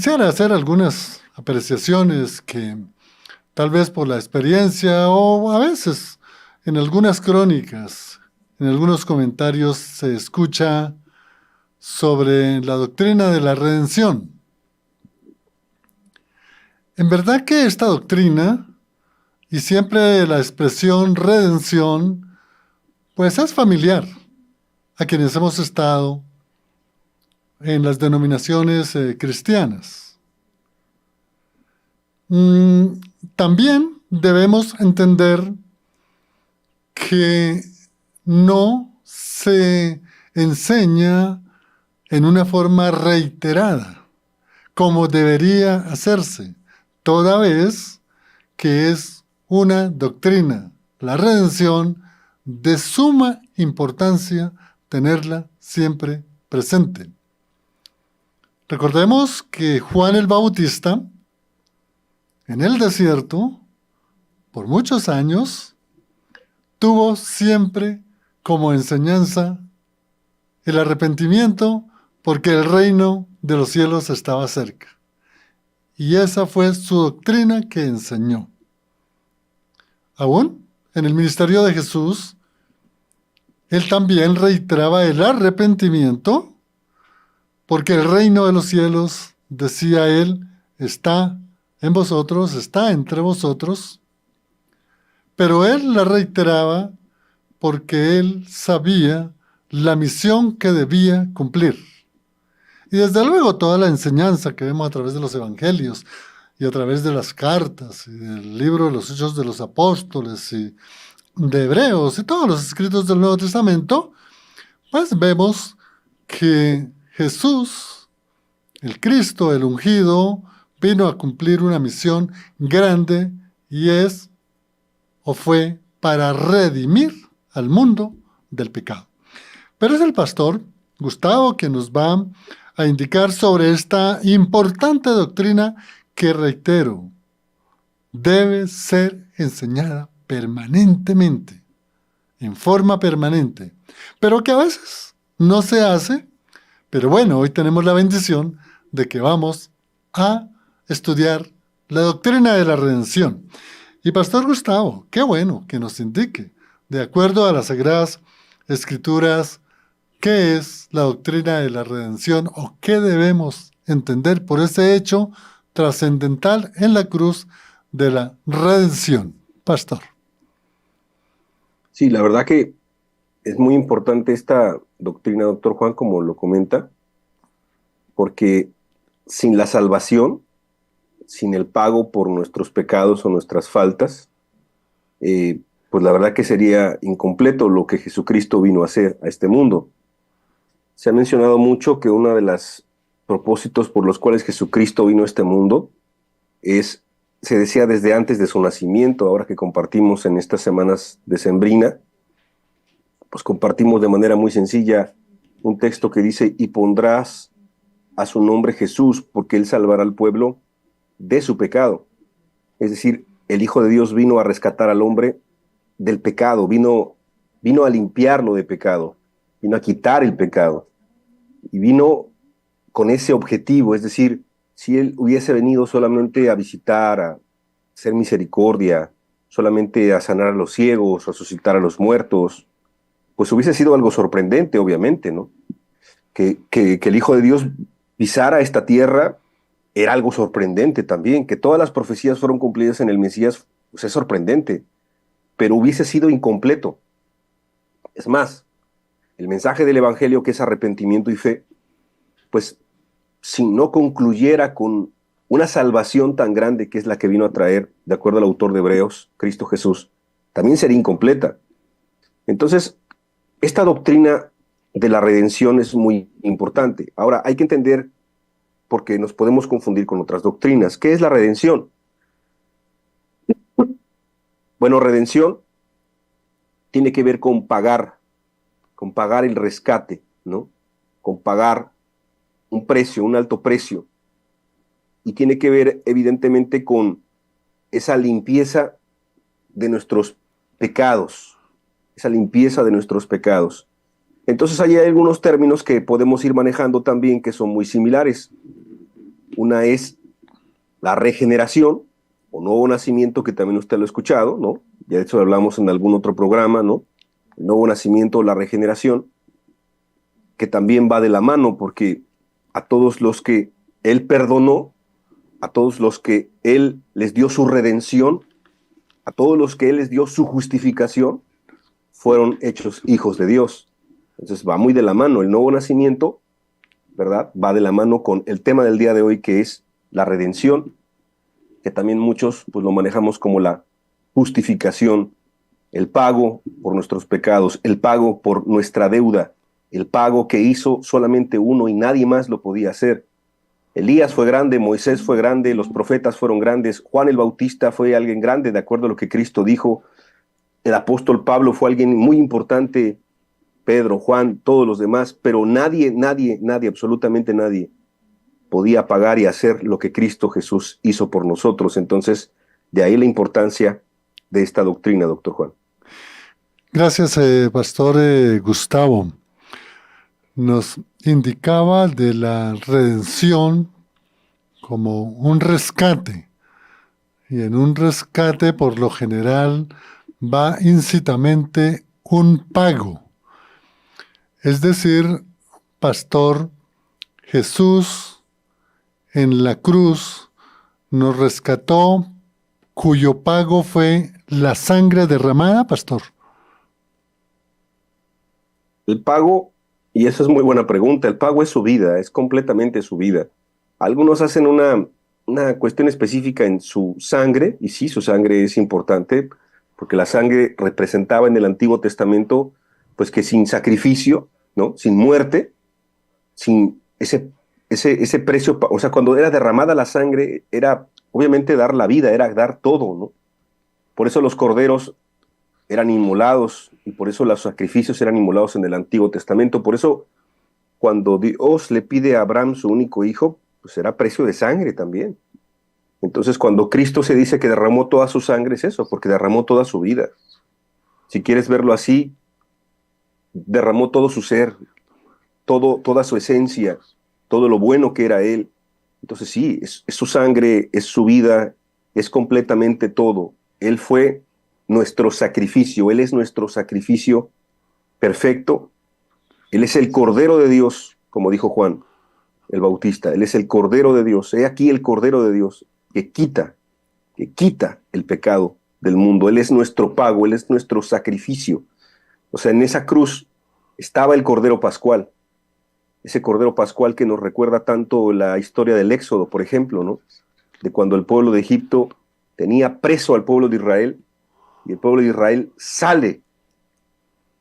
quisiera hacer algunas apreciaciones que tal vez por la experiencia o a veces en algunas crónicas, en algunos comentarios se escucha sobre la doctrina de la redención. En verdad que esta doctrina, y siempre la expresión redención, pues es familiar a quienes hemos estado en las denominaciones cristianas. También debemos entender que no se enseña en una forma reiterada, como debería hacerse, toda vez que es una doctrina, la redención, de suma importancia tenerla siempre presente. Recordemos que Juan el Bautista, en el desierto, por muchos años, tuvo siempre como enseñanza el arrepentimiento porque el reino de los cielos estaba cerca. Y esa fue su doctrina que enseñó. Aún en el ministerio de Jesús, él también reiteraba el arrepentimiento porque el reino de los cielos, decía él, está en vosotros, está entre vosotros. Pero él la reiteraba porque él sabía la misión que debía cumplir. Y desde luego toda la enseñanza que vemos a través de los evangelios y a través de las cartas y del libro de los Hechos de los Apóstoles y de Hebreos y todos los escritos del Nuevo Testamento, pues vemos que Jesús, el Cristo, el ungido, vino a cumplir una misión grande y es o fue para redimir al mundo del pecado. Pero es el pastor Gustavo quien nos va a indicar sobre esta importante doctrina que, reitero, debe ser enseñada permanentemente, en forma permanente, pero que a veces no se hace. Pero bueno, hoy tenemos la bendición de que vamos a estudiar la doctrina de la redención. Y Pastor Gustavo, qué bueno que nos indique, de acuerdo a las Sagradas Escrituras, qué es la doctrina de la redención o qué debemos entender por ese hecho trascendental en la cruz de la redención. Pastor. Sí, la verdad que es muy importante esta doctrina, doctor Juan, como lo comenta, porque sin la salvación, sin el pago por nuestros pecados o nuestras faltas, pues la verdad que sería incompleto lo que Jesucristo vino a hacer a este mundo. Se ha mencionado mucho que uno de los propósitos por los cuales Jesucristo vino a este mundo se decía desde antes de su nacimiento. Ahora que compartimos en estas semanas de Sembrina, pues compartimos de manera muy sencilla un texto que dice: y pondrás a su nombre Jesús, porque él salvará al pueblo de su pecado. Es decir, el Hijo de Dios vino a rescatar al hombre del pecado, vino a limpiarlo de pecado, vino a quitar el pecado, y vino con ese objetivo. Es decir, si él hubiese venido solamente a visitar, a hacer misericordia, solamente a sanar a los ciegos, a resucitar a los muertos, pues hubiese sido algo sorprendente, obviamente, ¿no? Que el Hijo de Dios pisara esta tierra era algo sorprendente también. Que todas las profecías fueron cumplidas en el Mesías, pues es sorprendente, pero hubiese sido incompleto. Es más, el mensaje del Evangelio, que es arrepentimiento y fe, pues si no concluyera con una salvación tan grande que es la que vino a traer, de acuerdo al autor de Hebreos, Cristo Jesús, también sería incompleta. Entonces, esta doctrina de la redención es muy importante. Ahora, hay que entender, porque nos podemos confundir con otras doctrinas, ¿qué es la redención? Bueno, redención tiene que ver con pagar el rescate, ¿no? Con pagar un precio, un alto precio. Y tiene que ver, evidentemente, con esa limpieza de nuestros pecados, Entonces, hay algunos términos que podemos ir manejando también que son muy similares. Una es la regeneración, o nuevo nacimiento, que también usted lo ha escuchado, ¿no? Ya de eso hablamos en algún otro programa, ¿no? El nuevo nacimiento o la regeneración, que también va de la mano, porque a todos los que Él perdonó, a todos los que Él les dio su redención, a todos los que Él les dio su justificación, fueron hechos hijos de Dios. Entonces va muy de la mano. El nuevo nacimiento, ¿verdad? Va de la mano con el tema del día de hoy, que es la redención, que también muchos pues lo manejamos como la justificación, el pago por nuestros pecados, el pago por nuestra deuda, el pago que hizo solamente uno y nadie más lo podía hacer. Elías fue grande, Moisés fue grande, los profetas fueron grandes, Juan el Bautista fue alguien grande, de acuerdo a lo que Cristo dijo, el apóstol Pablo fue alguien muy importante, Pedro, Juan, todos los demás, pero nadie, absolutamente nadie podía pagar y hacer lo que Cristo Jesús hizo por nosotros. Entonces, de ahí la importancia de esta doctrina, doctor Juan. Gracias, Pastor Gustavo. Nos indicaba de la redención como un rescate. Y en un rescate, por lo general, va íncitamente un pago. Es decir, Pastor, Jesús en la cruz nos rescató, cuyo pago fue la sangre derramada, Pastor. El pago, y eso es muy buena pregunta, el pago es su vida, es completamente su vida. Algunos hacen una cuestión específica en su sangre, y sí, su sangre es importante, porque la sangre representaba en el Antiguo Testamento, pues que sin sacrificio, ¿no? Sin muerte, sin ese precio, o sea, cuando era derramada la sangre, era obviamente dar la vida, era dar todo, ¿no? Por eso los corderos eran inmolados, y por eso los sacrificios eran inmolados en el Antiguo Testamento. Por eso, cuando Dios le pide a Abraham su único hijo, pues era precio de sangre también. Entonces, cuando Cristo se dice que derramó toda su sangre, es eso, porque derramó toda su vida. Si quieres verlo así, derramó todo su ser, toda su esencia, todo lo bueno que era Él. Entonces sí, es su sangre, es su vida, es completamente todo. Él fue nuestro sacrificio, Él es nuestro sacrificio perfecto. Él es el Cordero de Dios, como dijo Juan el Bautista. Él es el Cordero de Dios. He aquí el Cordero de Dios que quita el pecado del mundo. Él es nuestro pago, Él es nuestro sacrificio. O sea, en esa cruz estaba el Cordero Pascual. Ese Cordero Pascual que nos recuerda tanto la historia del Éxodo, por ejemplo, ¿no? De cuando el pueblo de Egipto tenía preso al pueblo de Israel, y el pueblo de Israel sale,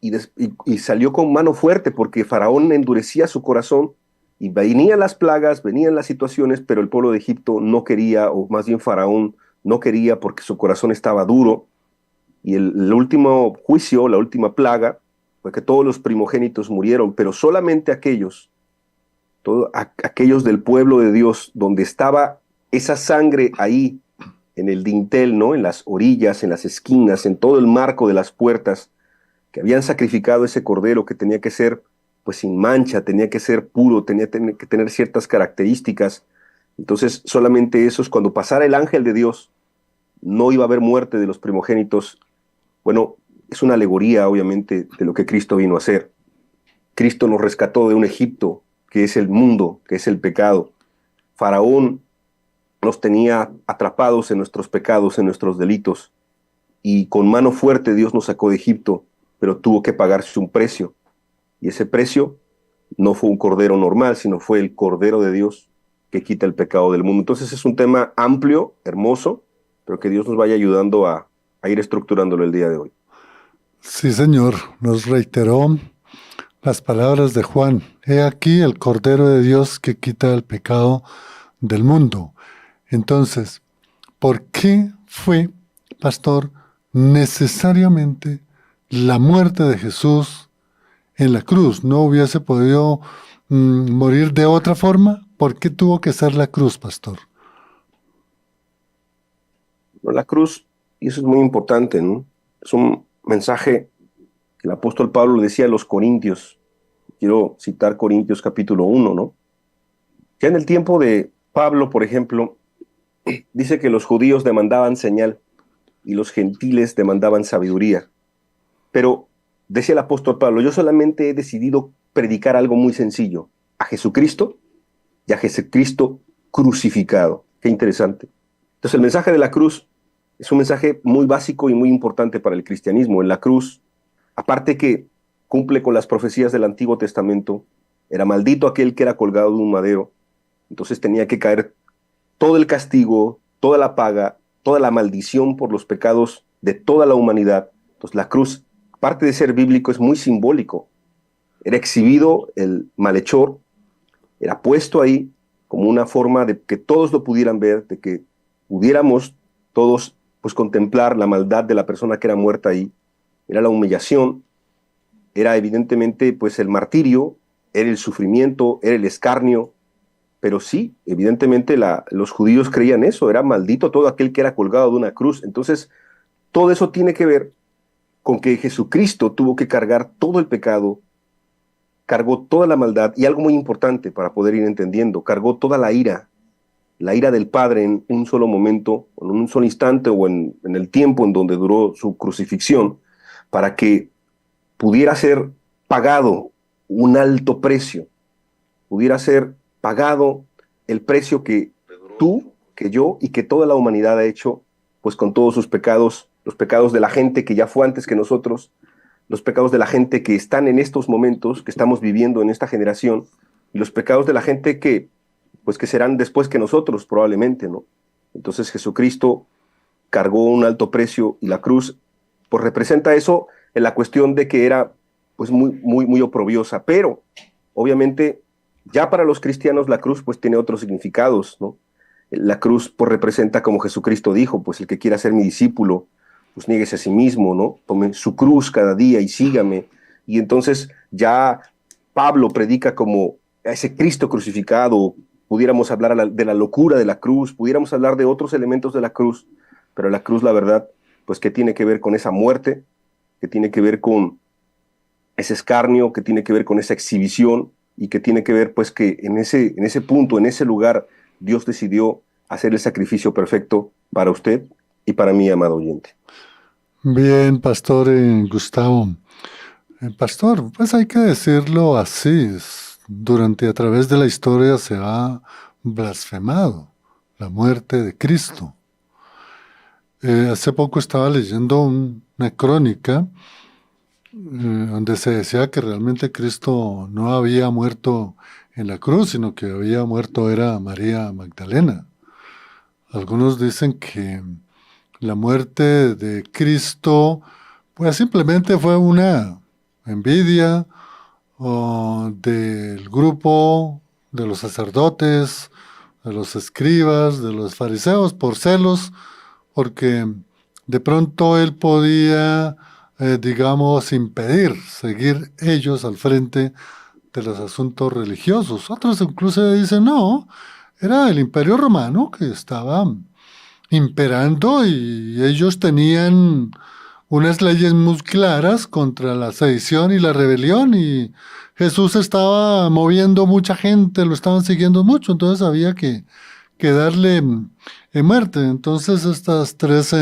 y salió con mano fuerte, porque Faraón endurecía su corazón, y venían las plagas, venían las situaciones, pero el pueblo de Egipto no quería, o más bien Faraón no quería, porque su corazón estaba duro, y el último juicio, la última plaga, fue que todos los primogénitos murieron, pero solamente aquellos del pueblo de Dios, donde estaba esa sangre ahí, en el dintel, ¿no? En las orillas, en las esquinas, en todo el marco de las puertas, que habían sacrificado ese cordero que tenía que ser, pues sin mancha, tenía que ser puro, tenía que tener ciertas características. Entonces, solamente esos, cuando pasara el ángel de Dios, no iba a haber muerte de los primogénitos. Bueno, es una alegoría, obviamente, de lo que Cristo vino a hacer. Cristo nos rescató de un Egipto, que es el mundo, que es el pecado. Faraón nos tenía atrapados en nuestros pecados, en nuestros delitos, y con mano fuerte Dios nos sacó de Egipto, pero tuvo que pagarse un precio, y ese precio no fue un cordero normal, sino fue el Cordero de Dios que quita el pecado del mundo. Entonces es un tema amplio, hermoso, pero que Dios nos vaya ayudando a ir estructurándolo el día de hoy. Sí, Señor, nos reiteró las palabras de Juan. He aquí el Cordero de Dios que quita el pecado del mundo. Entonces, ¿por qué fue, pastor, necesariamente la muerte de Jesús en la cruz? ¿No hubiese podido morir de otra forma? ¿Por qué tuvo que ser la cruz, pastor? La cruz, y eso es muy importante, ¿no? Es un mensaje que el apóstol Pablo le decía a los corintios. Quiero citar Corintios capítulo 1, ¿no? Ya en el tiempo de Pablo, por ejemplo, dice que los judíos demandaban señal y los gentiles demandaban sabiduría. Pero decía el apóstol Pablo, yo solamente he decidido predicar algo muy sencillo, a Jesucristo y a Jesucristo crucificado. Qué interesante. Entonces el mensaje de la cruz es un mensaje muy básico y muy importante para el cristianismo. En la cruz, aparte que cumple con las profecías del Antiguo Testamento, era maldito aquel que era colgado de un madero, entonces tenía que caer todo el castigo, toda la paga, toda la maldición por los pecados de toda la humanidad. Entonces la cruz, aparte de ser bíblico, es muy simbólico. Era exhibido el malhechor, era puesto ahí como una forma de que todos lo pudieran ver, de que pudiéramos todos pues contemplar la maldad de la persona que era muerta ahí. Era la humillación, era evidentemente pues el martirio, era el sufrimiento, era el escarnio, pero sí, evidentemente los judíos creían eso, era maldito todo aquel que era colgado de una cruz. Entonces, todo eso tiene que ver con que Jesucristo tuvo que cargar todo el pecado, cargó toda la maldad y algo muy importante para poder ir entendiendo, cargó toda la ira del Padre en un solo momento, en un solo instante o en el tiempo en donde duró su crucifixión, para que pudiera ser pagado un alto precio, pudiera ser pagado el precio que tú, que yo y que toda la humanidad ha hecho, pues con todos sus pecados, los pecados de la gente que ya fue antes que nosotros, los pecados de la gente que están en estos momentos, que estamos viviendo en esta generación, y los pecados de la gente que, pues que serán después que nosotros probablemente, ¿no? Entonces Jesucristo cargó un alto precio y la cruz, pues representa eso en la cuestión de que era, pues muy oprobiosa, pero obviamente ya para los cristianos la cruz pues tiene otros significados, ¿no? La cruz pues representa, como Jesucristo dijo, pues el que quiera ser mi discípulo, pues niéguese a sí mismo, ¿no? Tome su cruz cada día y sígame. Y entonces ya Pablo predica como a ese Cristo crucificado, pudiéramos hablar de la locura de la cruz, pudiéramos hablar de otros elementos de la cruz, pero la cruz, la verdad, pues que tiene que ver con esa muerte, que tiene que ver con ese escarnio, que tiene que ver con esa exhibición y que tiene que ver pues que en ese punto, en ese lugar, Dios decidió hacer el sacrificio perfecto para usted y para mí, amado oyente. Bien, pastor Gustavo. Pastor, pues hay que decirlo así. Durante a través de la historia se ha blasfemado la muerte de Cristo. Hace poco estaba leyendo una crónica donde se decía que realmente Cristo no había muerto en la cruz, sino que había muerto era María Magdalena. Algunos dicen que la muerte de Cristo pues simplemente fue una envidia del grupo de los sacerdotes, de los escribas, de los fariseos por celos, porque de pronto él podía, digamos, impedir seguir ellos al frente de los asuntos religiosos. Otros incluso dicen, no, era el Imperio Romano que estaba imperando y ellos tenían unas leyes muy claras contra la sedición y la rebelión y Jesús estaba moviendo mucha gente, lo estaban siguiendo mucho, entonces había que darle muerte. Entonces estas tres,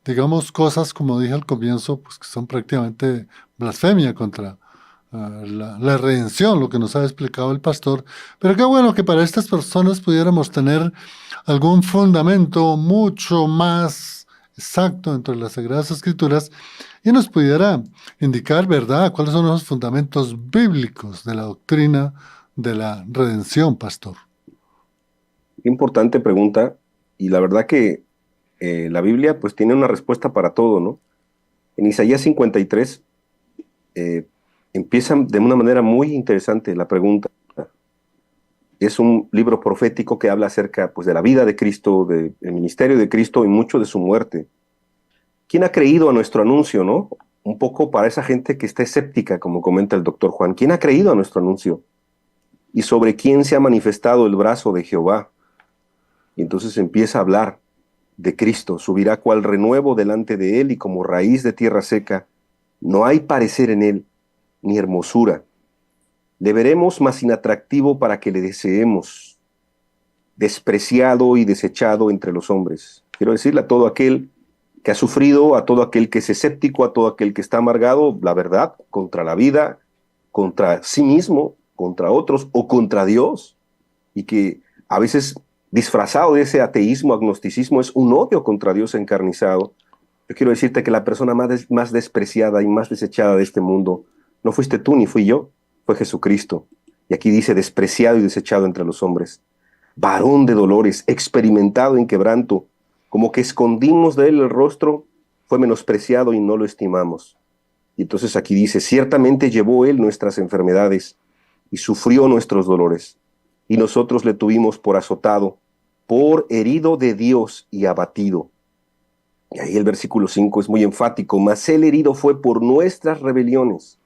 digamos, cosas, como dije al comienzo, pues que son prácticamente blasfemia contra la redención, lo que nos ha explicado el pastor. Pero qué bueno que para estas personas pudiéramos tener algún fundamento mucho más exacto dentro de las Sagradas Escrituras y nos pudiera indicar, ¿verdad?, cuáles son los fundamentos bíblicos de la doctrina de la redención, pastor. Qué importante pregunta, y la verdad que la Biblia pues tiene una respuesta para todo, ¿no? En Isaías 53 empieza de una manera muy interesante la pregunta. Es un libro profético que habla acerca pues, de la vida de Cristo, del ministerio de Cristo y mucho de su muerte. ¿Quién ha creído a nuestro anuncio, no? Un poco para esa gente que está escéptica, como comenta el doctor Juan. ¿Quién ha creído a nuestro anuncio? ¿Y sobre quién se ha manifestado el brazo de Jehová? Y entonces empieza a hablar de Cristo. Subirá cual renuevo delante de él y como raíz de tierra seca. No hay parecer en él, ni hermosura. Le veremos más inatractivo para que le deseemos. despreciado y desechado entre los hombres. Quiero decirle a todo aquel que ha sufrido, a todo aquel que es escéptico, a todo aquel que está amargado, la verdad, contra la vida, contra sí mismo, contra otros o contra Dios, y que a veces disfrazado de ese ateísmo, agnosticismo, es un odio contra Dios encarnizado. Yo quiero decirte que la persona más despreciada y más desechada de este mundo no fuiste tú ni fui yo, fue Jesucristo. Y aquí dice despreciado y desechado entre los hombres. Varón de dolores, experimentado en quebranto, como que escondimos de él el rostro, fue menospreciado y no lo estimamos. Y entonces aquí dice, ciertamente llevó él nuestras enfermedades y sufrió nuestros dolores. Y nosotros le tuvimos por azotado, por herido de Dios y abatido. Y ahí el versículo 5 es muy enfático, mas él herido fue por nuestras rebeliones,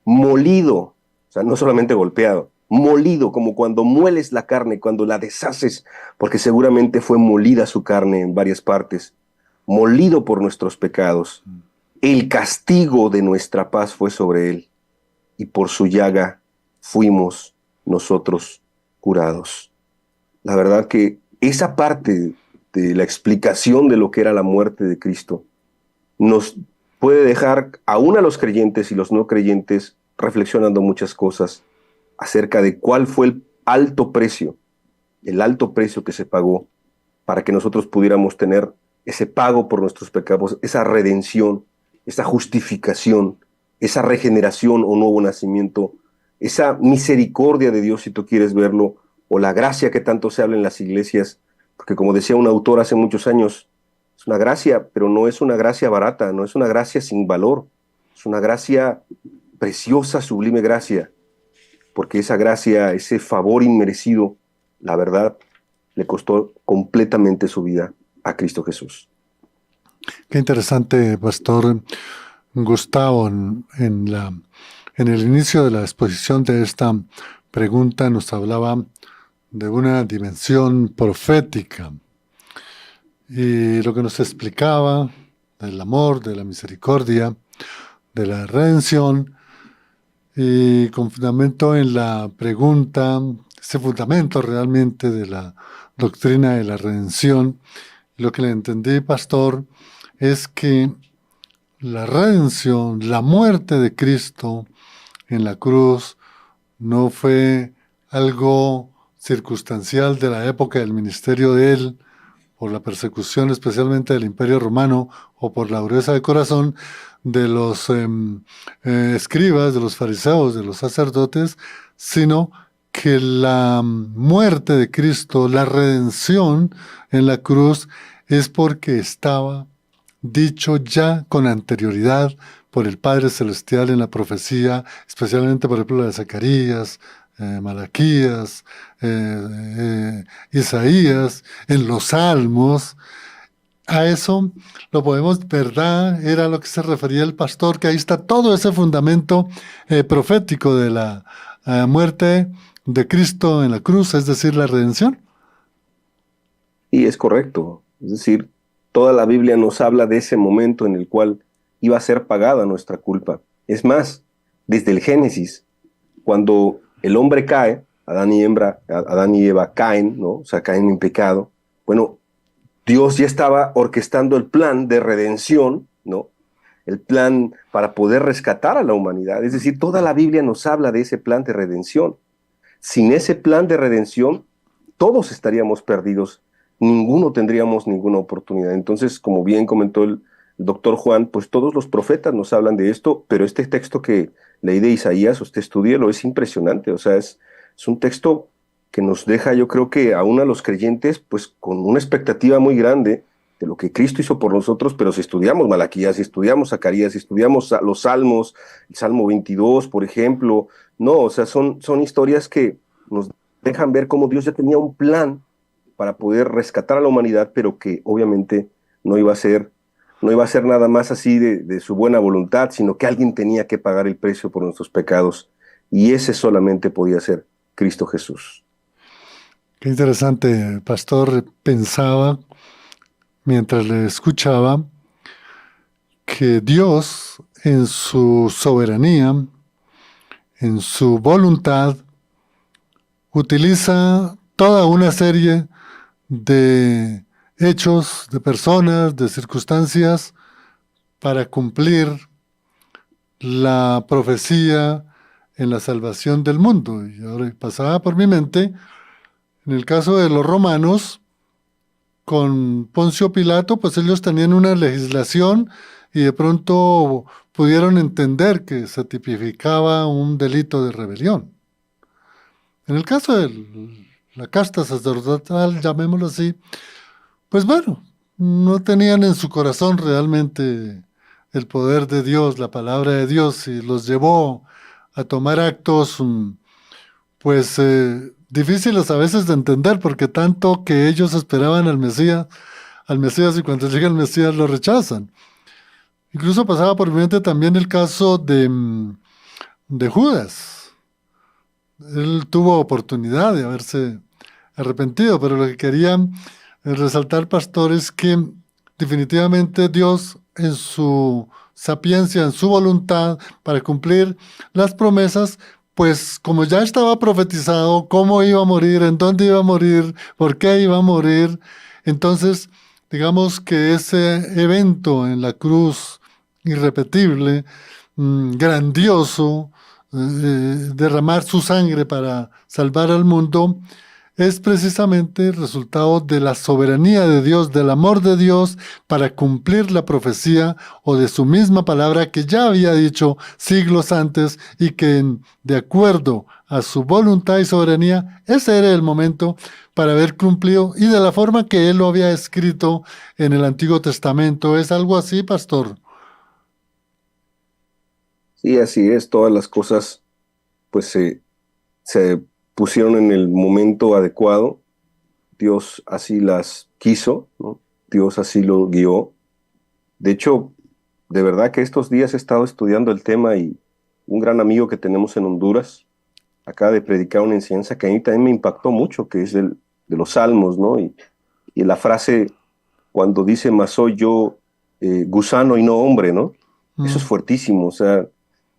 molido, o sea, no solamente golpeado, molido, como cuando mueles la carne, cuando la deshaces, porque seguramente fue molida su carne en varias partes, molido por nuestros pecados. El castigo de nuestra paz fue sobre él, y por su llaga fuimos nosotros curados. La verdad que esa parte de la explicación de lo que era la muerte de Cristo nos puede dejar aún a los creyentes y los no creyentes reflexionando muchas cosas acerca de cuál fue el alto precio que se pagó para que nosotros pudiéramos tener ese pago por nuestros pecados, esa redención, esa justificación, esa regeneración o nuevo nacimiento, esa misericordia de Dios, si tú quieres verlo, o la gracia que tanto se habla en las iglesias, porque como decía un autor hace muchos años, es una gracia, pero no es una gracia barata, no es una gracia sin valor, es una gracia preciosa, sublime gracia, porque esa gracia, ese favor inmerecido, la verdad, le costó completamente su vida a Cristo Jesús. Qué interesante, Pastor Gustavo. En el inicio de la exposición de esta pregunta nos hablaba de una dimensión profética y lo que nos explicaba del amor, de la misericordia, de la redención, y con fundamento en la pregunta, ese fundamento realmente de la doctrina de la redención, lo que le entendí, pastor, es que la redención, la muerte de Cristo en la cruz, no fue algo circunstancial de la época del ministerio de él, por la persecución especialmente del Imperio Romano o por la dureza de corazón de los escribas, de los fariseos, de los sacerdotes, sino que la muerte de Cristo, la redención en la cruz, es porque estaba dicho ya con anterioridad por el Padre Celestial en la profecía, especialmente por ejemplo la de Zacarías, Malaquías, Isaías, en los Salmos. A eso lo podemos, ¿verdad? Era lo que se refería el pastor, que ahí está todo ese fundamento profético de la muerte de Cristo en la cruz, es decir, la redención. Y es correcto, es decir, toda la Biblia nos habla de ese momento en el cual iba a ser pagada nuestra culpa. Es más, desde el Génesis, cuando el hombre cae, Adán y Eva caen, ¿no? O sea, caen en pecado. Bueno, Dios ya estaba orquestando el plan de redención, ¿no? El plan para poder rescatar a la humanidad. Es decir, toda la Biblia nos habla de ese plan de redención. Sin ese plan de redención, todos estaríamos perdidos. Ninguno tendríamos ninguna oportunidad. Entonces, como bien comentó el doctor Juan, pues todos los profetas nos hablan de esto, pero este texto que leí de Isaías, usted estúdielo, es impresionante. O sea, es un texto que nos deja, yo creo que aún a los creyentes, pues con una expectativa muy grande de lo que Cristo hizo por nosotros, pero si estudiamos Malaquías, si estudiamos Zacarías, si estudiamos los Salmos, el Salmo 22, por ejemplo, no, o sea, son historias que nos dejan ver cómo Dios ya tenía un plan para poder rescatar a la humanidad, pero que obviamente no iba a ser nada más así de su buena voluntad, sino que alguien tenía que pagar el precio por nuestros pecados, y ese solamente podía ser Cristo Jesús. Qué interesante, pastor. Pensaba, mientras le escuchaba, que Dios, en su soberanía, en su voluntad, utiliza toda una serie de hechos, de personas, de circunstancias para cumplir la profecía en la salvación del mundo. Y ahora pasaba por mi mente, en el caso de los romanos, con Poncio Pilato, pues ellos tenían una legislación y de pronto pudieron entender que se tipificaba un delito de rebelión. En el caso de la casta sacerdotal, llamémoslo así, pues bueno, no tenían en su corazón realmente el poder de Dios, la palabra de Dios, y los llevó a tomar actos, pues difíciles a veces de entender, porque tanto que ellos esperaban al Mesías y cuando llega el Mesías lo rechazan. Incluso pasaba por mi mente también el caso de Judas. Él tuvo oportunidad de haberse arrepentido, pero lo que querían resaltar, pastor, es que definitivamente Dios en su sapiencia, en su voluntad para cumplir las promesas, pues como ya estaba profetizado cómo iba a morir, en dónde iba a morir, por qué iba a morir, entonces digamos que ese evento en la cruz irrepetible, grandioso, derramar su sangre para salvar al mundo, es precisamente el resultado de la soberanía de Dios, del amor de Dios para cumplir la profecía o de su misma palabra que ya había dicho siglos antes y que de acuerdo a su voluntad y soberanía, ese era el momento para haber cumplido y de la forma que él lo había escrito en el Antiguo Testamento. ¿Es algo así, pastor? Sí, así es, todas las cosas pues se pusieron en el momento adecuado, Dios así las quiso, ¿no? Dios así lo guió. De hecho, de verdad que estos días he estado estudiando el tema y un gran amigo que tenemos en Honduras acaba de predicar una enseñanza que a mí también me impactó mucho, que es de los Salmos, ¿no? Y la frase cuando dice, mas soy yo gusano y no hombre, ¿no? Eso es Mm. fuertísimo, o sea,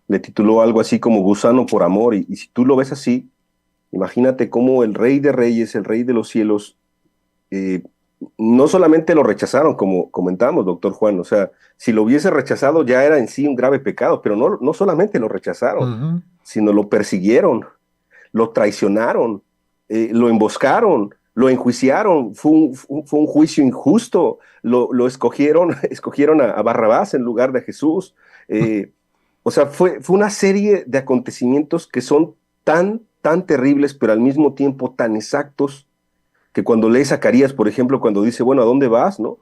le tituló algo así como gusano por amor, y si tú lo ves así, imagínate cómo el Rey de Reyes, el Rey de los cielos, eh, no solamente lo rechazaron, como comentamos, doctor Juan, o sea, si lo hubiese rechazado ya era en sí un grave pecado, pero no solamente lo rechazaron, Ujú. sino lo persiguieron, lo traicionaron, lo emboscaron, lo enjuiciaron, fue un juicio injusto, lo escogieron, escogieron a Barrabás en lugar de Jesús. O sea, fue una serie de acontecimientos que son tan terribles, pero al mismo tiempo tan exactos, que cuando lees Zacarías, por ejemplo, cuando dice, bueno, ¿a dónde vas, no?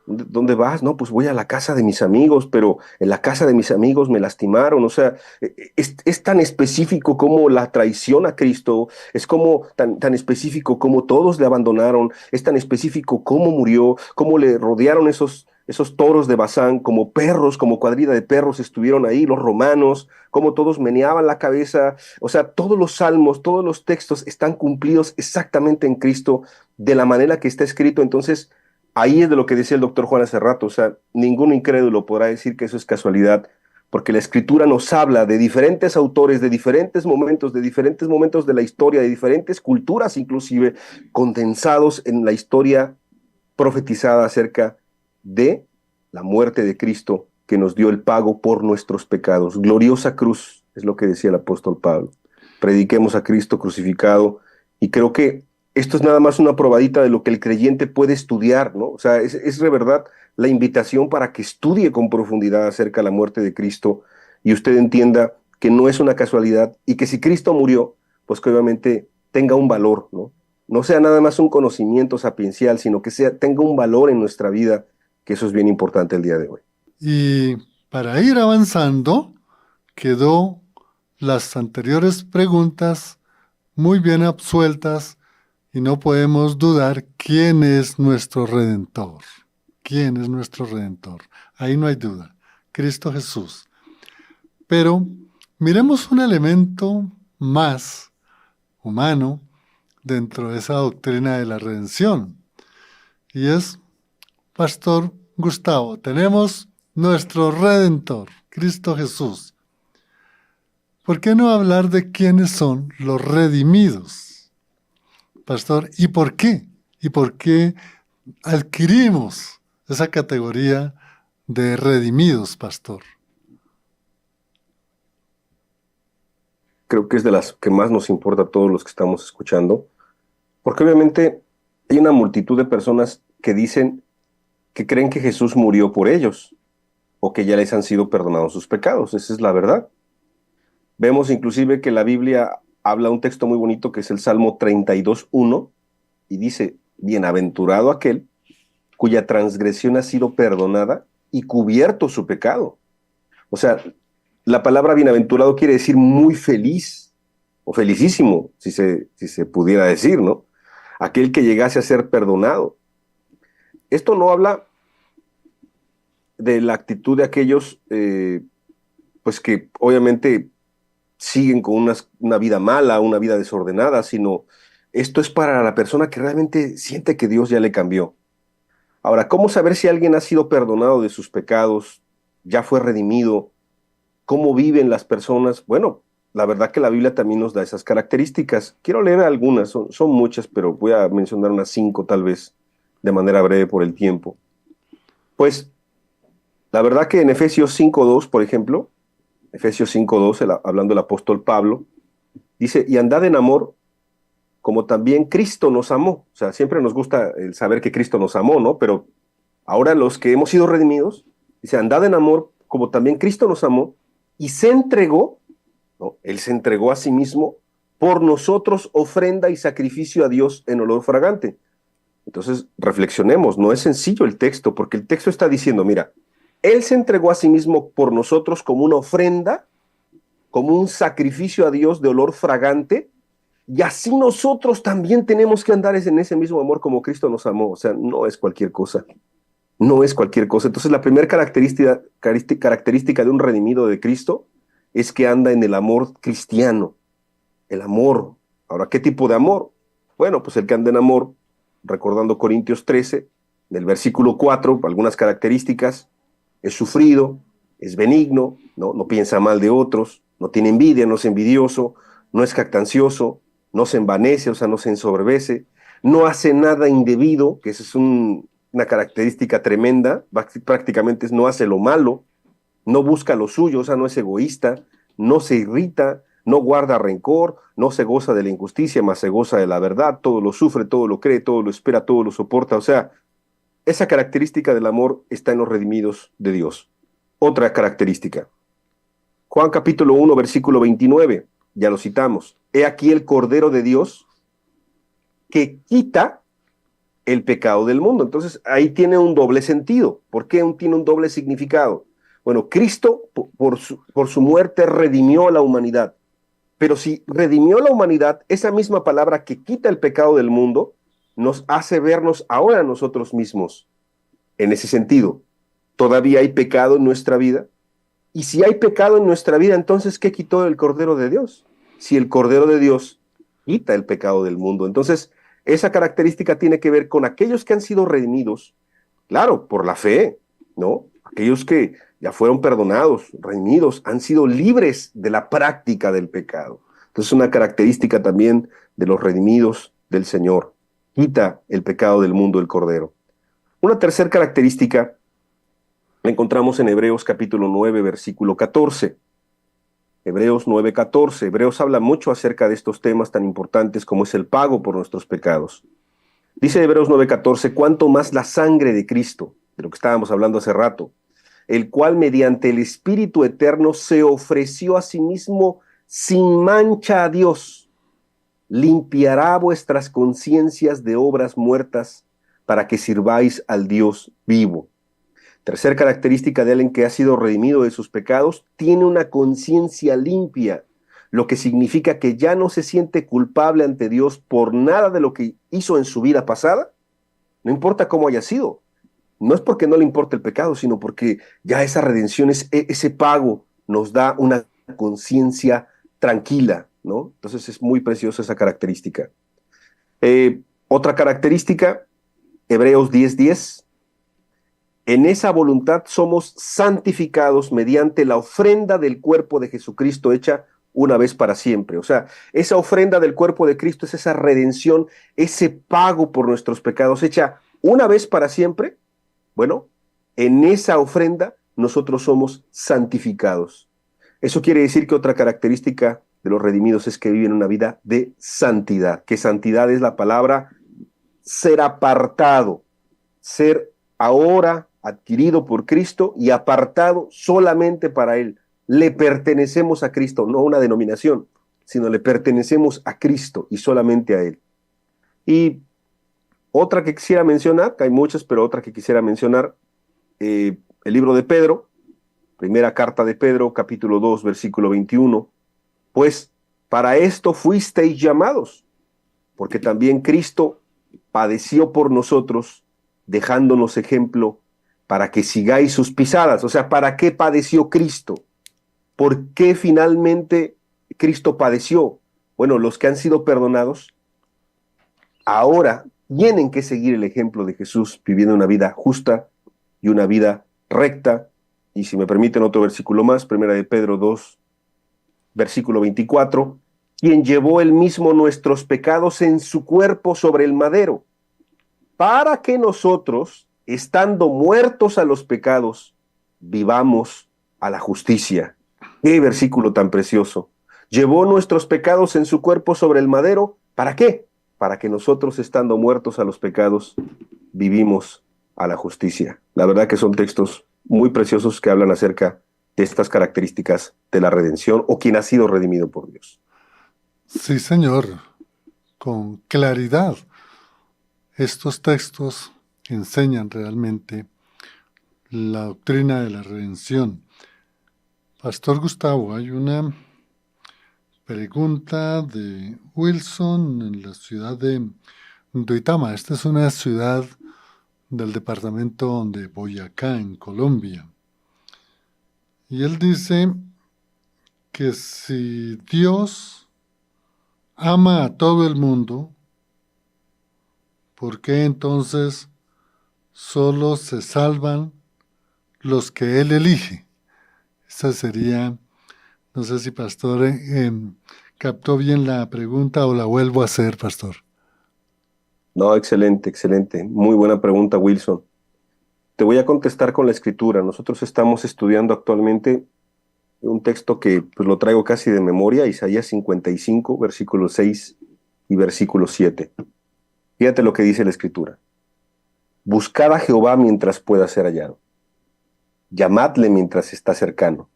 ¿Dónde vas? No, pues voy a la casa de mis amigos, pero en la casa de mis amigos me lastimaron. O sea, es tan específico como la traición a Cristo, es como tan específico como todos le abandonaron, es tan específico cómo murió, cómo le rodearon esos toros de Bazán, como perros, como cuadrilla de perros estuvieron ahí, los romanos, cómo todos meneaban la cabeza. O sea, todos los salmos, todos los textos están cumplidos exactamente en Cristo, de la manera que está escrito. Entonces, ahí es de lo que decía el doctor Juan hace rato, o sea, ningún incrédulo podrá decir que eso es casualidad, porque la escritura nos habla de diferentes autores, de diferentes momentos de la historia, de diferentes culturas inclusive, condensados en la historia profetizada acerca de la muerte de Cristo que nos dio el pago por nuestros pecados. Gloriosa cruz, es lo que decía el apóstol Pablo. Prediquemos a Cristo crucificado, y creo que esto es nada más una probadita de lo que el creyente puede estudiar, ¿no? O sea, es de verdad la invitación para que estudie con profundidad acerca de la muerte de Cristo y usted entienda que no es una casualidad y que si Cristo murió, pues que obviamente tenga un valor, ¿no? No sea nada más un conocimiento sapiencial, sino que tenga un valor en nuestra vida, que eso es bien importante el día de hoy. Y para ir avanzando, quedó las anteriores preguntas muy bien absueltas y no podemos dudar quién es nuestro Redentor. ¿Quién es nuestro Redentor? Ahí no hay duda. Cristo Jesús. Pero miremos un elemento más humano dentro de esa doctrina de la redención. Y es, Pastor Gustavo, tenemos nuestro Redentor, Cristo Jesús. ¿Por qué no hablar de quiénes son los redimidos? pastor. ¿Y por qué? ¿Y por qué adquirimos esa categoría de redimidos, pastor? Creo que es de las que más nos importa a todos los que estamos escuchando, porque obviamente hay una multitud de personas que dicen que creen que Jesús murió por ellos o que ya les han sido perdonados sus pecados. Esa es la verdad. Vemos inclusive que la Biblia habla un texto muy bonito que es el Salmo 32:1 y dice, bienaventurado aquel cuya transgresión ha sido perdonada y cubierto su pecado. O sea, la palabra bienaventurado quiere decir muy feliz o felicísimo, si se pudiera decir, ¿no? Aquel que llegase a ser perdonado. Esto no habla de la actitud de aquellos, pues que obviamente siguen con una vida mala, una vida desordenada, sino esto es para la persona que realmente siente que Dios ya le cambió. Ahora, ¿cómo saber si alguien ha sido perdonado de sus pecados, ya fue redimido? ¿Cómo viven las personas? Bueno, la verdad que la Biblia también nos da esas características. Quiero leer algunas, son muchas, pero voy a mencionar unas 5 tal vez, de manera breve por el tiempo. Pues, la verdad que en Efesios 5:2, por ejemplo, Efesios 5:2, hablando el apóstol Pablo, dice, y andad en amor como también Cristo nos amó. O sea, siempre nos gusta el saber que Cristo nos amó, ¿no? Pero ahora los que hemos sido redimidos, dice, andad en amor como también Cristo nos amó y se entregó, ¿no? Él se entregó a sí mismo por nosotros ofrenda y sacrificio a Dios en olor fragante. Entonces, reflexionemos, no es sencillo el texto, porque el texto está diciendo, mira, Él se entregó a sí mismo por nosotros como una ofrenda, como un sacrificio a Dios de olor fragante, y así nosotros también tenemos que andar en ese mismo amor como Cristo nos amó. O sea, no es cualquier cosa. No es cualquier cosa. Entonces, la primera característica de un redimido de Cristo es que anda en el amor cristiano. El amor. Ahora, ¿qué tipo de amor? Bueno, pues el que anda en amor, recordando Corintios 13, del versículo 4, algunas características, es sufrido, es benigno, no piensa mal de otros, no tiene envidia, no es envidioso, no es jactancioso, no se envanece, o sea, no se ensoberbece, no hace nada indebido, que esa es una característica tremenda, prácticamente no hace lo malo, no busca lo suyo, o sea, no es egoísta, no se irrita, no guarda rencor, no se goza de la injusticia, mas se goza de la verdad, todo lo sufre, todo lo cree, todo lo espera, todo lo soporta, o sea, esa característica del amor está en los redimidos de Dios. Otra característica, Juan capítulo 1, versículo 29, ya lo citamos. He aquí el Cordero de Dios que quita el pecado del mundo. Entonces, ahí tiene un doble sentido. ¿Por qué tiene un doble significado? Bueno, Cristo, por su muerte, redimió a la humanidad. Pero si redimió a la humanidad, esa misma palabra que quita el pecado del mundo, nos hace vernos ahora a nosotros mismos. En ese sentido, ¿todavía hay pecado en nuestra vida? Y si hay pecado en nuestra vida, entonces, ¿qué quitó el Cordero de Dios? Si el Cordero de Dios quita el pecado del mundo. Entonces, esa característica tiene que ver con aquellos que han sido redimidos, claro, por la fe, ¿no? Aquellos que ya fueron perdonados, redimidos, han sido libres de la práctica del pecado. Entonces, una característica también de los redimidos del Señor. Quita el pecado del mundo el Cordero. Una tercera característica la encontramos en Hebreos capítulo 9, versículo 14. Hebreos 9:14. Hebreos habla mucho acerca de estos temas tan importantes como es el pago por nuestros pecados. Dice Hebreos 9:14, cuánto más la sangre de Cristo, de lo que estábamos hablando hace rato, el cual mediante el Espíritu Eterno se ofreció a sí mismo sin mancha a Dios, limpiará vuestras conciencias de obras muertas para que sirváis al Dios vivo. Tercer característica de alguien que ha sido redimido de sus pecados, tiene una conciencia limpia, lo que significa que ya no se siente culpable ante Dios por nada de lo que hizo en su vida pasada, no importa cómo haya sido. No es porque no le importe el pecado, sino porque ya esa redención, ese pago, nos da una conciencia tranquila, ¿no? Entonces es muy preciosa esa característica. Otra característica, Hebreos 10:10. En esa voluntad somos santificados mediante la ofrenda del cuerpo de Jesucristo hecha una vez para siempre. O sea, esa ofrenda del cuerpo de Cristo es esa redención, ese pago por nuestros pecados hecha una vez para siempre. Bueno, en esa ofrenda nosotros somos santificados. Eso quiere decir que otra característica de los redimidos es que viven una vida de santidad, que santidad es la palabra ser apartado, ser ahora adquirido por Cristo y apartado solamente para Él. Le pertenecemos a Cristo, no a una denominación, sino le pertenecemos a Cristo y solamente a Él. Y otra que quisiera mencionar, que hay muchas, pero otra que quisiera mencionar, el libro de Pedro, primera carta de Pedro, capítulo 2, versículo 21, pues para esto fuisteis llamados, porque también Cristo padeció por nosotros, dejándonos ejemplo para que sigáis sus pisadas. O sea, ¿para qué padeció Cristo? ¿Por qué finalmente Cristo padeció? Bueno, los que han sido perdonados ahora tienen que seguir el ejemplo de Jesús, viviendo una vida justa y una vida recta. Y si me permiten otro versículo más, primera de Pedro 2, versículo 24, quien llevó él mismo nuestros pecados en su cuerpo sobre el madero, para que nosotros, estando muertos a los pecados, vivamos a la justicia. ¡Qué versículo tan precioso! Llevó nuestros pecados en su cuerpo sobre el madero, ¿para qué? Para que nosotros, estando muertos a los pecados, vivimos a la justicia. La verdad que son textos muy preciosos que hablan acerca de estas características de la redención o quien ha sido redimido por Dios. Sí, señor, con claridad. Estos textos enseñan realmente la doctrina de la redención. Pastor Gustavo, hay una pregunta de Wilson en la ciudad de Duitama. Esta es una ciudad del departamento de Boyacá, en Colombia. Y él dice que si Dios ama a todo el mundo, ¿por qué entonces solo se salvan los que Él elige? Esa sería, no sé si Pastor captó bien la pregunta o la vuelvo a hacer, Pastor. No, excelente, excelente. Muy buena pregunta, Wilson. Te voy a contestar con la escritura. Nosotros estamos estudiando actualmente un texto que pues lo traigo casi de memoria, Isaías 55, versículo 6 y versículo 7. Fíjate lo que dice la escritura. Buscad a Jehová mientras pueda ser hallado. Llamadle mientras está cercano.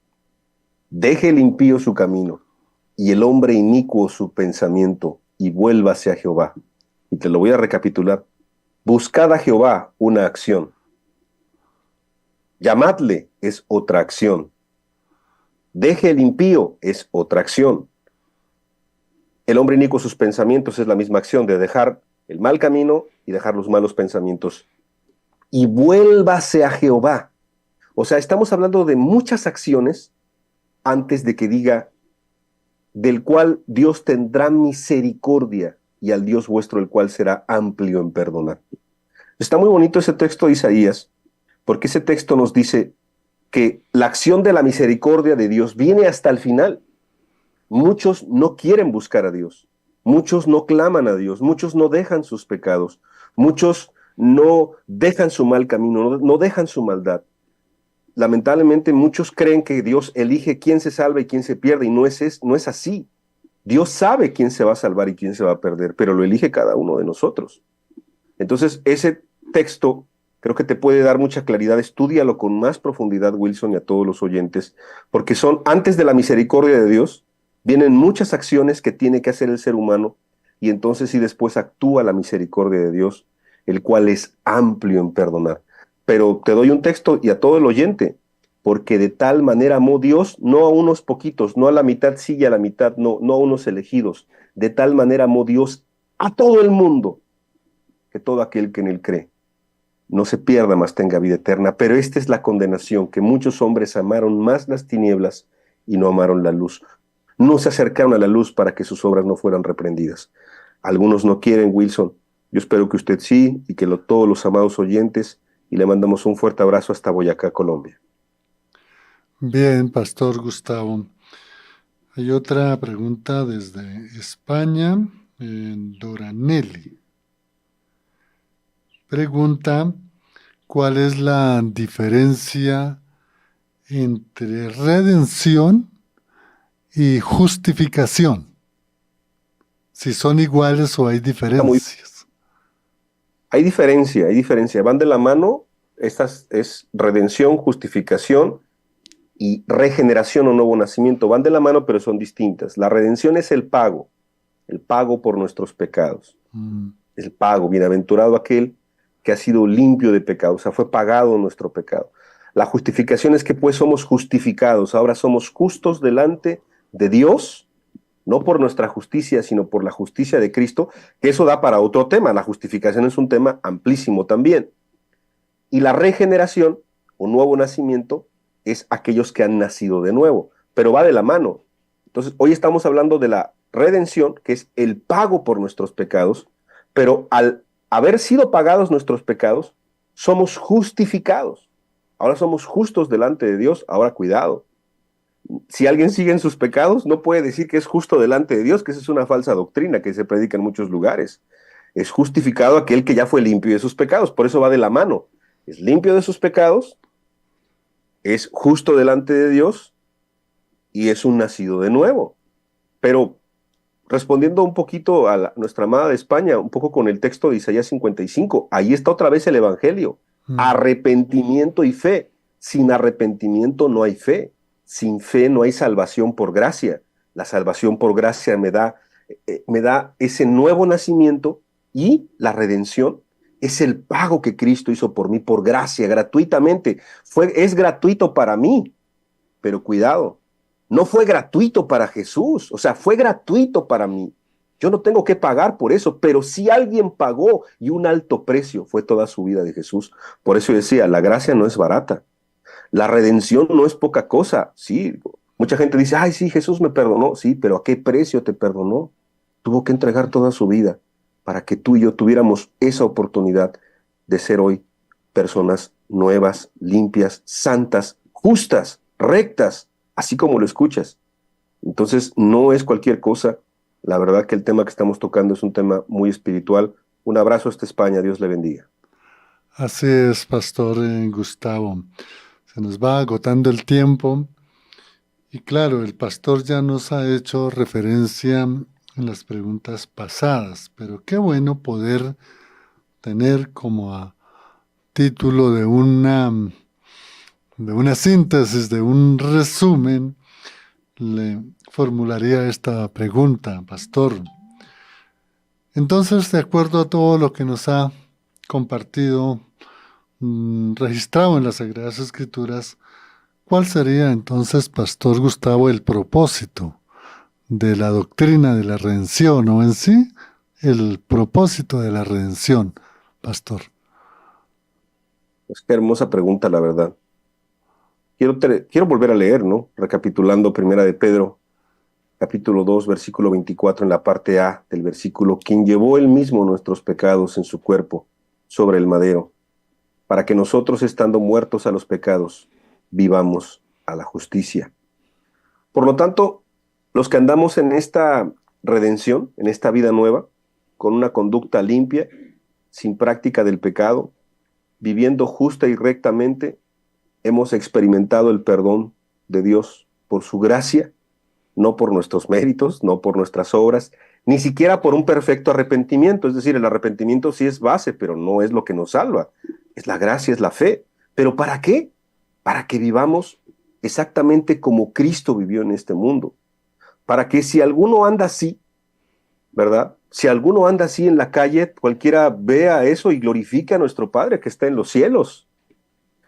Deje el impío su camino y el hombre inicuo su pensamiento y vuélvase a Jehová. Y te lo voy a recapitular. Buscad a Jehová, una acción. Llamadle es otra acción. Deje el impío es otra acción. El hombre inicuo sus pensamientos es la misma acción de dejar el mal camino y dejar los malos pensamientos. Y vuélvase a Jehová. O sea, estamos hablando de muchas acciones antes de que diga del cual Dios tendrá misericordia y al Dios vuestro el cual será amplio en perdonar. Está muy bonito ese texto de Isaías, porque ese texto nos dice que la acción de la misericordia de Dios viene hasta el final. Muchos no quieren buscar a Dios, muchos no claman a Dios, muchos no dejan sus pecados, muchos no dejan su mal camino, no dejan su maldad. Lamentablemente muchos creen que Dios elige quién se salva y quién se pierde, y no es así. Dios sabe quién se va a salvar y quién se va a perder, pero lo elige cada uno de nosotros. Entonces, ese texto creo que te puede dar mucha claridad. Estúdialo con más profundidad, Wilson, y a todos los oyentes, porque son, antes de la misericordia de Dios, vienen muchas acciones que tiene que hacer el ser humano, y entonces sí después actúa la misericordia de Dios, el cual es amplio en perdonar. Pero te doy un texto y a todo el oyente, porque de tal manera amó Dios, no a unos poquitos, no a la mitad sí y a la mitad no, no a unos elegidos, de tal manera amó Dios a todo el mundo, que todo aquel que en él cree no se pierda, mas tenga vida eterna. Pero esta es la condenación, que muchos hombres amaron más las tinieblas y no amaron la luz. No se acercaron a la luz para que sus obras no fueran reprendidas. Algunos no quieren, Wilson. Yo espero que usted sí, y que todos los amados oyentes, y le mandamos un fuerte abrazo hasta Boyacá, Colombia. Bien, Pastor Gustavo. Hay otra pregunta desde España, Doranelli. Pregunta, ¿cuál es la diferencia entre redención y justificación? Si son iguales o hay Está muy, diferencias. hay diferencia. Van de la mano, estas es redención, justificación y regeneración o nuevo nacimiento. Van de la mano, pero son distintas. La redención es el pago por nuestros pecados. Mm, El pago, bienaventurado aquel que ha sido limpio de pecado, o sea, fue pagado nuestro pecado. La justificación es que pues somos justificados, ahora somos justos delante de Dios, no por nuestra justicia, sino por la justicia de Cristo, que eso da para otro tema. La justificación es un tema amplísimo también. Y la regeneración o nuevo nacimiento es aquellos que han nacido de nuevo, pero va de la mano. Entonces, hoy estamos hablando de la redención, que es el pago por nuestros pecados, pero al haber sido pagados nuestros pecados, somos justificados. Ahora somos justos delante de Dios. Ahora cuidado. Si alguien sigue en sus pecados, no puede decir que es justo delante de Dios, que esa es una falsa doctrina que se predica en muchos lugares. Es justificado aquel que ya fue limpio de sus pecados, por eso va de la mano. Es limpio de sus pecados, es justo delante de Dios y es un nacido de nuevo. Pero respondiendo un poquito a nuestra amada de España, un poco con el texto de Isaías 55, ahí está otra vez el Evangelio. mm. Arrepentimiento y fe. Sin arrepentimiento no hay fe. Sin fe no hay salvación por gracia. La salvación por gracia me da ese nuevo nacimiento y la redención es el pago que Cristo hizo por mí por gracia, gratuitamente. Es gratuito para mí, pero cuidado, no fue gratuito para Jesús, o sea, fue gratuito para mí. Yo no tengo que pagar por eso, pero si alguien pagó y un alto precio fue toda su vida de Jesús. Por eso decía, la gracia no es barata. La redención no es poca cosa. Sí, mucha gente dice, ay, sí, Jesús me perdonó. Sí, pero ¿a qué precio te perdonó? Tuvo que entregar toda su vida para que tú y yo tuviéramos esa oportunidad de ser hoy personas nuevas, limpias, santas, justas, rectas, así como lo escuchas. Entonces, no es cualquier cosa. La verdad que el tema que estamos tocando es un tema muy espiritual. Un abrazo hasta España. Dios le bendiga. Así es, Pastor Gustavo. Se nos va agotando el tiempo y claro, el pastor ya nos ha hecho referencia en las preguntas pasadas, pero qué bueno poder tener como a título de una síntesis, de un resumen, le formularía esta pregunta, pastor. Entonces, de acuerdo a todo lo que nos ha compartido, registrado en las Sagradas Escrituras, ¿cuál sería entonces, Pastor Gustavo, el propósito de la doctrina de la redención o en sí el propósito de la redención, Pastor? Pues qué hermosa pregunta, la verdad. Quiero volver a leer, ¿no? Recapitulando Primera de Pedro, capítulo 2, versículo 24, en la parte A del versículo, quien llevó él mismo nuestros pecados en su cuerpo sobre el madero, para que nosotros, estando muertos a los pecados, vivamos a la justicia. Por lo tanto, los que andamos en esta redención, en esta vida nueva, con una conducta limpia, sin práctica del pecado, viviendo justa y rectamente, hemos experimentado el perdón de Dios por su gracia, no por nuestros méritos, no por nuestras obras, ni siquiera por un perfecto arrepentimiento. Es decir, el arrepentimiento sí es base, pero no es lo que nos salva. Es la gracia, es la fe. ¿Pero para qué? Para que vivamos exactamente como Cristo vivió en este mundo. Para que si alguno anda así, ¿verdad? Si alguno anda así en la calle, cualquiera vea eso y glorifique a nuestro Padre que está en los cielos.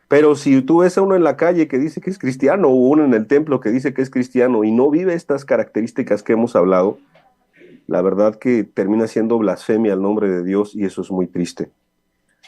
Pero si tú ves a uno en la calle que dice que es cristiano, o uno en el templo que dice que es cristiano y no vive estas características que hemos hablado, la verdad que termina siendo blasfemia al nombre de Dios y eso es muy triste.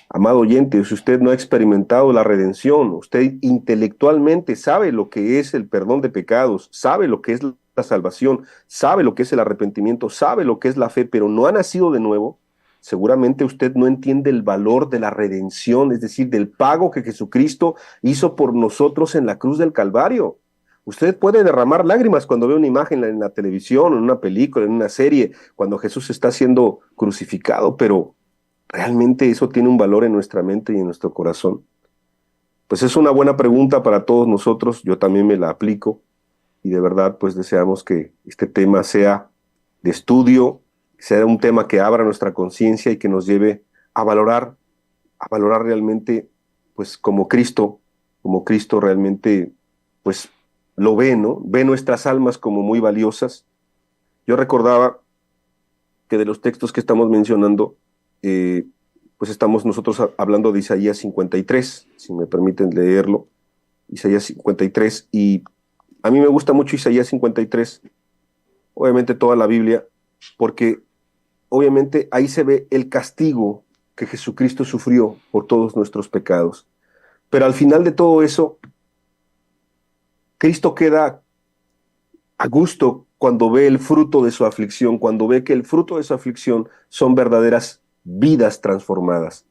Amado oyente, si usted no ha experimentado la redención, usted intelectualmente sabe lo que es el perdón de pecados, sabe lo que es la salvación, sabe lo que es el arrepentimiento, sabe lo que es la fe, pero no ha nacido de nuevo, seguramente usted no entiende el valor de la redención, es decir, del pago que Jesucristo hizo por nosotros en la cruz del Calvario. Usted puede derramar lágrimas cuando ve una imagen en la televisión, en una película, en una serie, cuando Jesús está siendo crucificado, pero ¿realmente eso tiene un valor en nuestra mente y en nuestro corazón? Pues es una buena pregunta para todos nosotros, yo también me la aplico y de verdad pues deseamos que este tema sea de estudio, sea un tema que abra nuestra conciencia y que nos lleve a valorar realmente pues como Cristo realmente pues lo ve, ¿no? Ve nuestras almas como muy valiosas. Yo recordaba que de los textos que estamos mencionando, eh, pues estamos nosotros hablando de Isaías 53, si me permiten leerlo, Isaías 53, y a mí me gusta mucho Isaías 53, obviamente toda la Biblia, porque obviamente ahí se ve el castigo que Jesucristo sufrió por todos nuestros pecados. Pero al final de todo eso, Cristo queda a gusto cuando ve el fruto de su aflicción, cuando ve que el fruto de su aflicción son verdaderas vidas transformadas,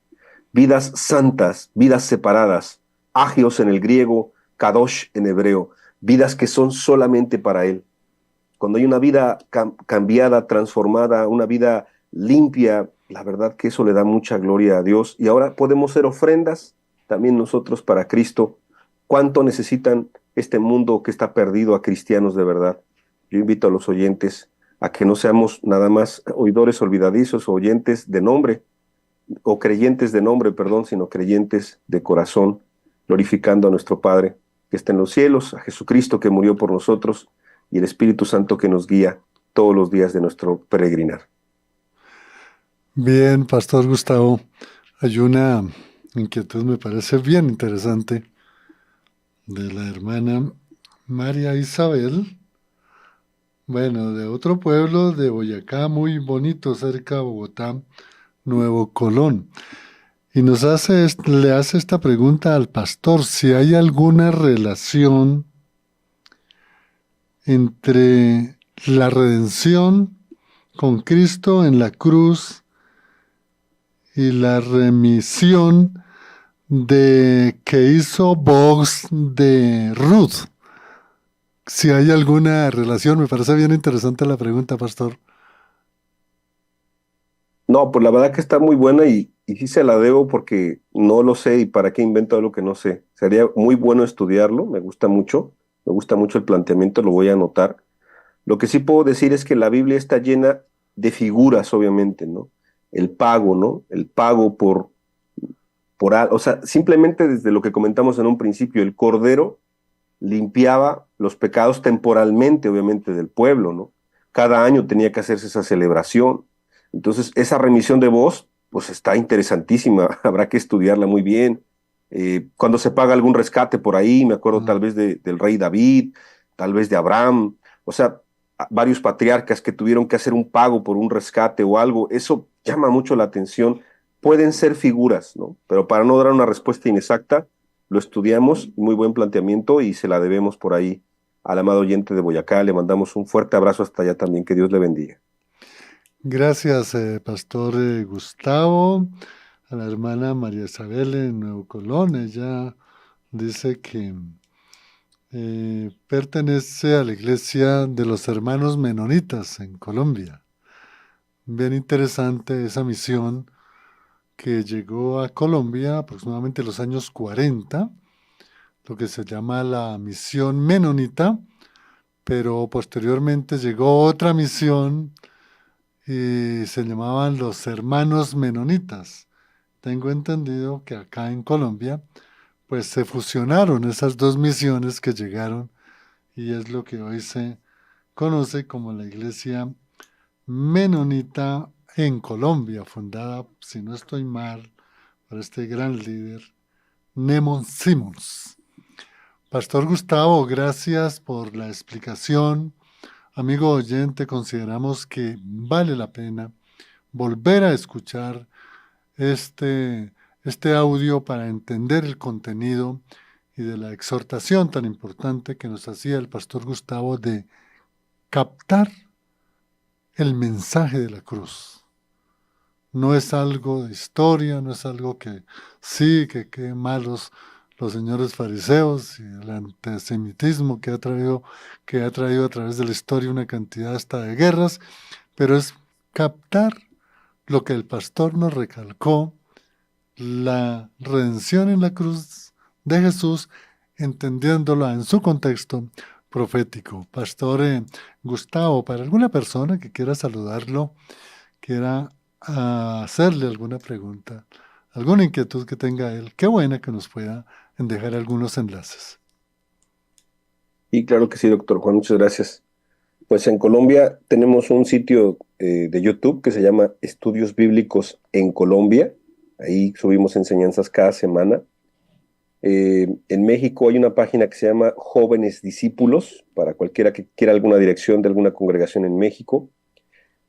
vidas santas, vidas separadas, agios en el griego, kadosh en hebreo, vidas que son solamente para Él. Cuando hay una vida cambiada, transformada, una vida limpia, la verdad que eso le da mucha gloria a Dios. Y ahora podemos ser ofrendas también nosotros para Cristo. ¿Cuánto necesitan este mundo que está perdido a cristianos de verdad? Yo invito a los oyentes a que no seamos nada más oidores olvidadizos o oyentes de nombre, o creyentes de nombre, perdón, sino creyentes de corazón, glorificando a nuestro Padre que está en los cielos, a Jesucristo que murió por nosotros y el Espíritu Santo que nos guía todos los días de nuestro peregrinar. Bien, Pastor Gustavo, hay una inquietud, me parece bien interesante, de la hermana María Isabel, bueno, de otro pueblo de Boyacá, muy bonito, cerca de Bogotá, Nuevo Colón. Y le hace esta pregunta al pastor, si hay alguna relación entre la redención con Cristo en la cruz y la remisión de que hizo Boaz de Ruth. Si hay alguna relación, me parece bien interesante la pregunta, pastor. No, pues la verdad que está muy buena y sí se la debo porque no lo sé y para qué invento algo que no sé. Sería muy bueno estudiarlo, me gusta mucho el planteamiento, lo voy a anotar. Lo que sí puedo decir es que la Biblia está llena de figuras, obviamente, ¿no? El pago, ¿no? El pago o sea, simplemente desde lo que comentamos en un principio, el cordero limpiaba los pecados temporalmente, obviamente, del pueblo, ¿no? Cada año tenía que hacerse esa celebración. Entonces, esa remisión de voz, pues está interesantísima, habrá que estudiarla muy bien. Cuando se paga algún rescate por ahí, me acuerdo tal Mm. vez del rey David, tal vez de Abraham, o sea, varios patriarcas que tuvieron que hacer un pago por un rescate o algo, eso llama mucho la atención. Pueden ser figuras, ¿no? Pero para no dar una respuesta inexacta, lo estudiamos, muy buen planteamiento y se la debemos por ahí al amado oyente de Boyacá. Le mandamos un fuerte abrazo hasta allá también. Que Dios le bendiga. Gracias, pastor Gustavo, a la hermana María Isabel en Nuevo Colón. Ella dice que pertenece a la iglesia de los hermanos menonitas en Colombia. Bien interesante esa misión que llegó a Colombia aproximadamente en los años 40, lo que se llama la misión menonita, pero posteriormente llegó otra misión y se llamaban los hermanos menonitas. Tengo entendido que acá en Colombia, pues se fusionaron esas dos misiones que llegaron y es lo que hoy se conoce como la iglesia menonita en Colombia, fundada, si no estoy mal, por este gran líder, Nemon Simons. Pastor Gustavo, gracias por la explicación. Amigo oyente, consideramos que vale la pena volver a escuchar este, este audio para entender el contenido y de la exhortación tan importante que nos hacía el pastor Gustavo de captar el mensaje de la cruz. No es algo de historia, no es algo que sí, que qué malos los señores fariseos y el antisemitismo que ha traído a través de la historia una cantidad hasta de guerras, pero es captar lo que el pastor nos recalcó, la redención en la cruz de Jesús, entendiéndola en su contexto profético. Pastor Gustavo, para alguna persona que quiera saludarlo, quiera hacerle alguna pregunta, alguna inquietud que tenga él, qué buena que nos pueda dejar algunos enlaces. Y claro que sí, doctor Juan, muchas gracias. Pues en Colombia tenemos un sitio de YouTube que se llama Estudios Bíblicos en Colombia. Ahí subimos enseñanzas cada semana. En México hay una página que se llama Jóvenes Discípulos, para cualquiera que quiera alguna dirección de alguna congregación en México.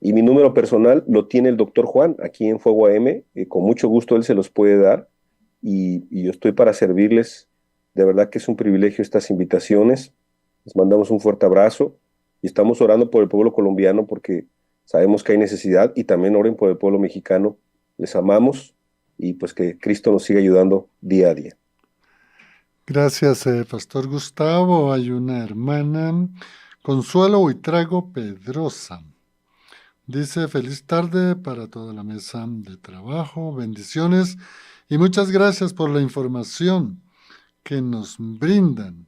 Y mi número personal lo tiene el doctor Juan, aquí en Fuego AM. Con mucho gusto él se los puede dar. Y yo estoy para servirles. De verdad que es un privilegio estas invitaciones. Les mandamos un fuerte abrazo y estamos orando por el pueblo colombiano porque sabemos que hay necesidad, y también oren por el pueblo mexicano. Les amamos y pues que Cristo nos siga ayudando día a día. Gracias, Pastor Gustavo. Hay una hermana, Consuelo Buitrago Pedrosa. Dice, feliz tarde para toda la mesa de trabajo, bendiciones y muchas gracias por la información que nos brindan.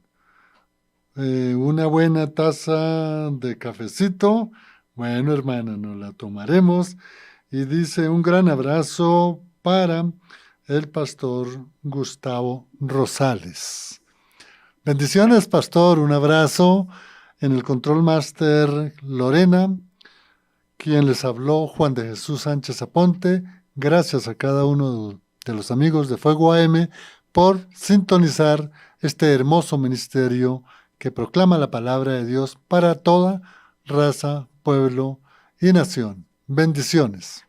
Una buena taza de cafecito, bueno, hermana, nos la tomaremos. Y dice, un gran abrazo para el pastor Gustavo Rosales. Bendiciones, pastor, un abrazo. En el Control Master, Lorena, quien les habló, Juan de Jesús Sánchez Aponte. Gracias a cada uno de los amigos de Fuego AM por sintonizar este hermoso ministerio que proclama la palabra de Dios para toda raza, pueblo y nación. Bendiciones.